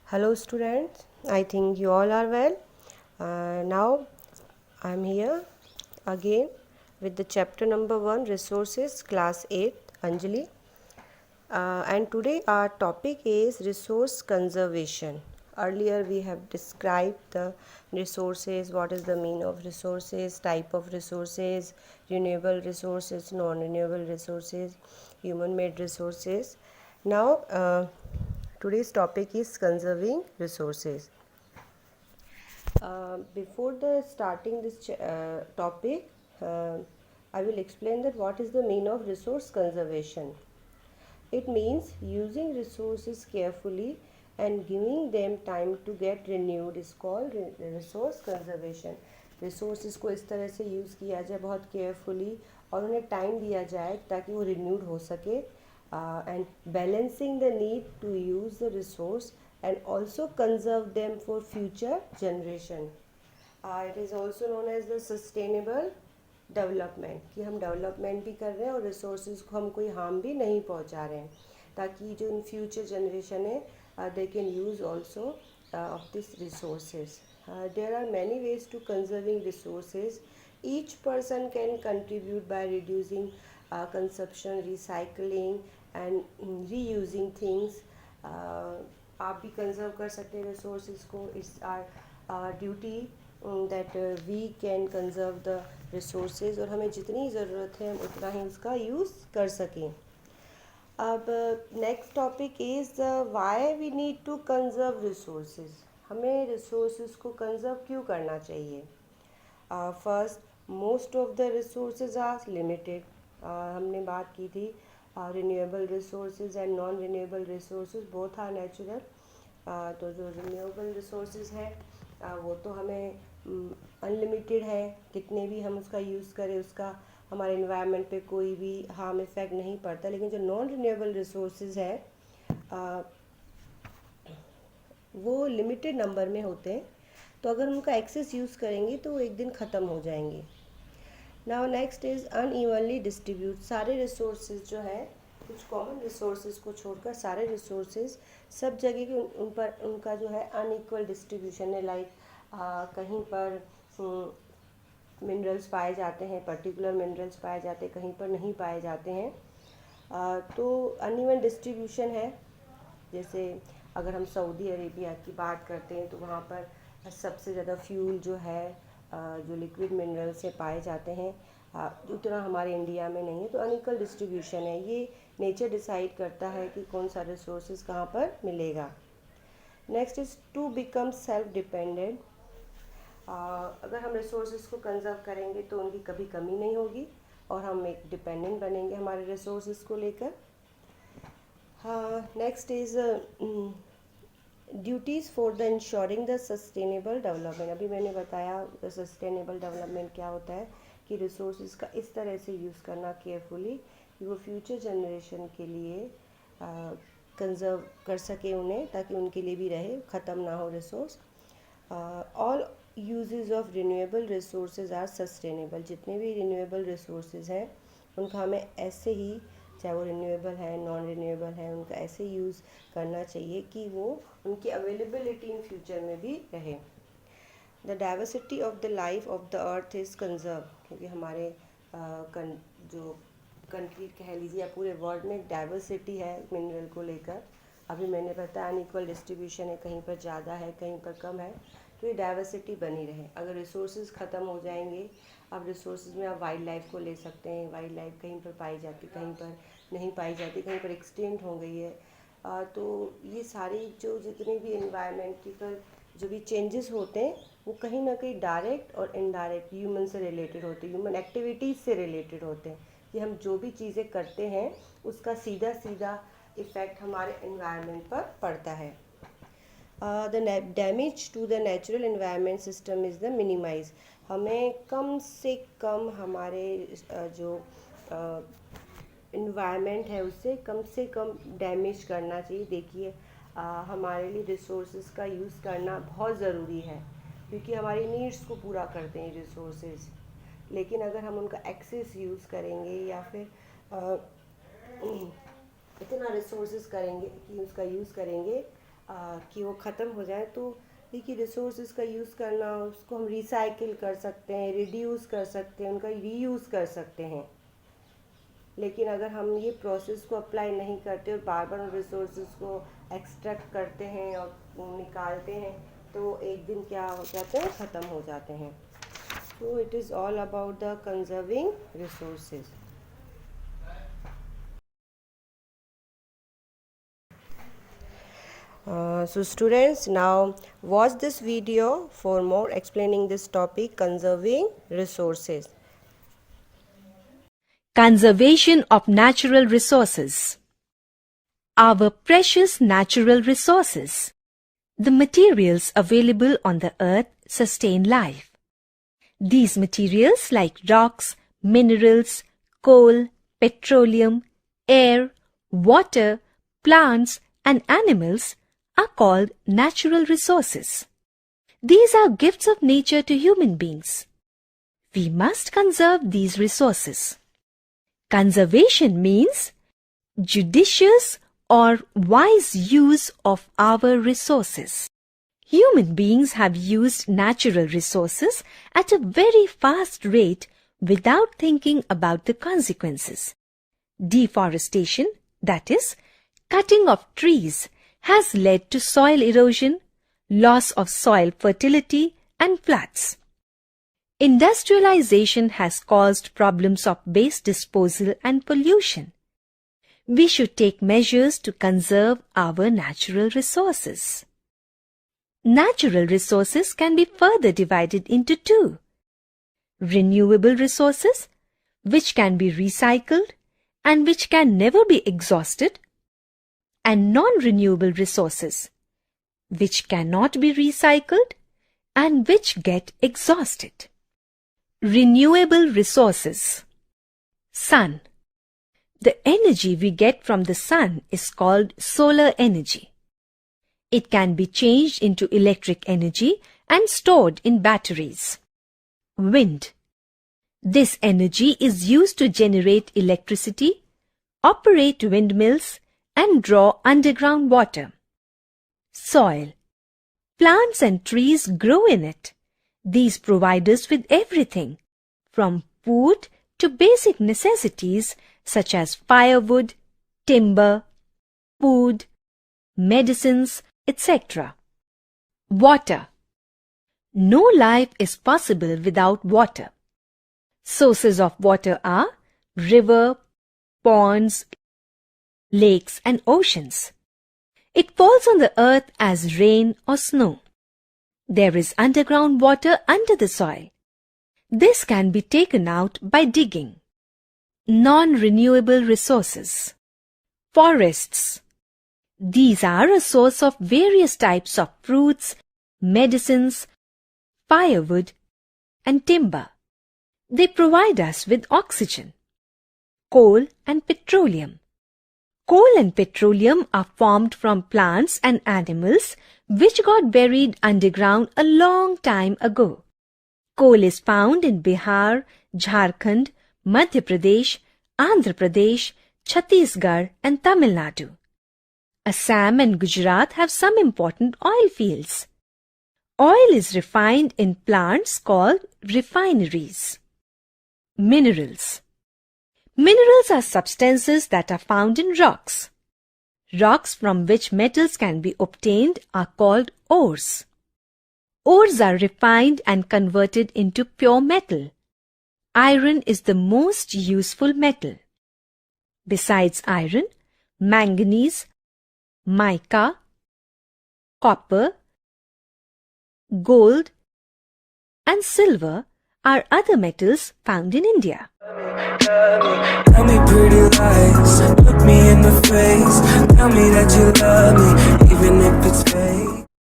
Hello students, I think you all are well. Now I am here again with the chapter number 1 resources class 8 Anjali, and today our topic is resource conservation. Earlier we have described the resources, what is the meaning of resources, type of resources, renewable resources, non-renewable resources, human-made resources. Now today's topic is conserving resources. Before the starting this topic, I will explain that what is the meaning of resource conservation. It means using resources carefully and giving them time to get renewed is called resource conservation. Resources को इस तरह से use किया जाए बहुत carefully और उन्हें time दिया जाए ताकि वो रिन्यूड हो सके and balancing the need to use the resource and also conserve them for future generation. It is also known as the sustainable development कि हम डेवलपमेंट भी कर रहे हैं और रिसोर्सेज को हम कोई हार्म भी नहीं पहुंचा रहे हैं ताकि जो इन फ्यूचर जनरेशन है they can use also of this resources. There are many ways to conserving resources. Each person can contribute by reducing consumption, recycling and reusing things. आप भी कंजर्व कर सकते हैं रिसोर्सेज को. It's our duty that we can conserve the resources और हमें जितनी ज़रूरत है हम उतना ही उसका यूज़ कर सकें. अब next topic is why we need to conserve resources. हमें रिसोर्सेज को कंजर्व क्यों करना चाहिए. First, most of the resources are limited. हमने बात की थी renewable resources and non renewable resources both are natural. तो जो रिन्यूएबल रिसोर्सेज है वो तो हमें अनलिमिटेड है, कितने भी हम उसका यूज़ करें उसका हमारे इन्वायरमेंट पे कोई भी हार्म इफ़ेक्ट नहीं पड़ता. लेकिन जो नॉन रिन्यूएबल रिसोर्सेज है वो लिमिटेड नंबर में होते हैं, तो अगर हम उनका एक्सेस यूज़ करेंगे तो वो एक दिन ख़त्म हो जाएंगे. Now next is unevenly distribute. सारे रिसोर्सेज जो है कुछ कॉमन रिसोर्सेज को छोड़कर सारे रिसोर्सेज सब जगह के उन पर उनका जो है अनइक्वल डिस्ट्रीब्यूशन है. लाइक कहीं पर मिनरल्स पाए जाते हैं, पर्टिकुलर मिनरल्स पाए जाते हैं, कहीं पर नहीं पाए जाते हैं. तो अनइवन डिस्ट्रीब्यूशन है. जैसे अगर हम सऊदी अरेबिया की बात करते हैं तो वहाँ पर सबसे ज़्यादा फ्यूल जो है जो लिक्विड मिनरल से पाए जाते हैं उतना हमारे इंडिया में नहीं है. तो अनइक्वल डिस्ट्रीब्यूशन है. ये नेचर डिसाइड करता है कि कौन सा रिसोर्सेज कहाँ पर मिलेगा. Next is to become self dependent. अगर हम रिसोर्सेज को कंजर्व करेंगे तो उनकी कभी कमी नहीं होगी और हम एक डिपेंडेंट बनेंगे हमारे रिसोर्सेज को लेकर. Next is duties for the ensuring the sustainable development. अभी मैंने बताया द सस्टेनेबल डेवलपमेंट क्या होता है कि रिसोर्सेज का इस तरह से यूज़ करना केयरफुली कि वो फ्यूचर जनरेशन के लिए कंजर्व कर सके उन्हें ताकि उनके लिए भी रहे, ख़त्म ना हो resource. All uses of renewable resources are sustainable. जितने भी रिन्यूएबल रिसोर्सेज हैं उनका हमें ऐसे ही, चाहे वो रिन्यूएबल है नॉन रिन्यूएबल है, उनका ऐसे यूज़ करना चाहिए कि वो उनकी अवेलेबिलिटी इन फ्यूचर में भी रहे. The diversity of the life of the earth is conserve. क्योंकि हमारे जो कंट्री कह लीजिए या पूरे वर्ल्ड में डाइवर्सिटी है मिनरल को लेकर. अभी मैंने बताया अनइक्वल डिस्ट्रीब्यूशन है, कहीं पर ज़्यादा है कहीं पर कम है. तो ये डाइवर्सिटी बनी रहे. अगर रिसोर्सेज ख़त्म हो जाएंगे, अब रिसोर्सेज में आप वाइल्ड लाइफ को ले सकते हैं. वाइल्ड लाइफ कहीं पर पाई जाती, कहीं पर नहीं पाई जाती, कहीं पर एक्सटिंक्ट हो गई है. तो ये सारी जो जितने भी इन्वायरमेंटिकल जो भी चेंजेस होते हैं वो कहीं ना कहीं डायरेक्ट और इनडायरेक्ट ह्यूमन से रिलेटेड होते हैं, ह्यूमन एक्टिविटीज़ से रिलेटेड होते हैं. कि हम जो भी चीज़ें करते हैं उसका सीधा सीधा इफ़ेक्ट हमारे इन्वायरमेंट पर पड़ता है. The damage to the natural environment system is the minimize. हमें कम से कम हमारे जो इन्वायरमेंट है उससे कम डैमेज करना चाहिए. देखिए हमारे लिए रिसोर्सेज का यूज़ करना बहुत ज़रूरी है क्योंकि हमारी नीड्स को पूरा करते हैं रिसोर्सेज. लेकिन अगर हम उनका एक्सेस यूज़ करेंगे या फिर इतना रिसोर्सेज करेंगे कि उसका यूज़ करेंगे कि वो ख़त्म हो जाए, तो देखिए रिसोर्सेज का यूज़ करना, उसको हम रिसाइकिल कर सकते हैं, रिड्यूस कर सकते हैं, उनका रीयूज़ कर सकते हैं। लेकिन अगर हम ये प्रोसेस को अप्लाई नहीं करते और बार बार उन रिसोर्सेज को एक्सट्रैक्ट करते हैं और निकालते हैं, तो एक दिन क्या हो जाते हैं, ख़त्म हो जाते हैं। So it is all about the conserving resources. So students, now watch this video for more explaining this topic, conserving resources. Conservation of natural resources. Our precious natural resources. The materials available on the earth sustain life. These materials like rocks, minerals, coal, petroleum, air, water, plants and animals are called natural resources. These are gifts of nature to human beings. We must conserve these resources. Conservation means judicious or wise use of our resources. Human beings have used natural resources at a very fast rate without thinking about the consequences. Deforestation, that is, cutting of trees, has led to soil erosion, loss of soil fertility, and floods. Industrialization has caused problems of waste disposal and pollution. We should take measures to conserve our natural resources. Natural resources can be further divided into two: renewable resources, which can be recycled and which can never be exhausted, and non-renewable resources, which cannot be recycled and which get exhausted. Renewable resources. Sun. The energy we get from the sun is called solar energy. It can be changed into electric energy and stored in batteries. Wind. This energy is used to generate electricity, operate windmills, and draw underground water. Soil. Plants and trees grow in it. These provide us with everything, from food to basic necessities such as firewood, timber, food, medicines, etc. Water. No life is possible without water. Sources of water are river, ponds, lakes and oceans. It falls on the earth as rain or snow. There is underground water under the soil. This can be taken out by digging. Non-renewable resources. Forests. These are a source of various types of fruits, medicines, firewood, and timber. They provide us with oxygen. Coal and petroleum. Coal and petroleum are formed from plants and animals which got buried underground a long time ago. Coal is found in Bihar, Jharkhand, Madhya Pradesh, Andhra Pradesh, Chhattisgarh and Tamil Nadu. Assam and Gujarat have some important oil fields. Oil is refined in plants called refineries. Minerals. Minerals are substances that are found in rocks. Rocks from which metals can be obtained are called ores. Ores are refined and converted into pure metal. Iron is the most useful metal. Besides iron, manganese, mica, copper, gold, and silver are other metals found in India. Tell me pretty lies, look me in the face, tell me that you love me, even if it's fake.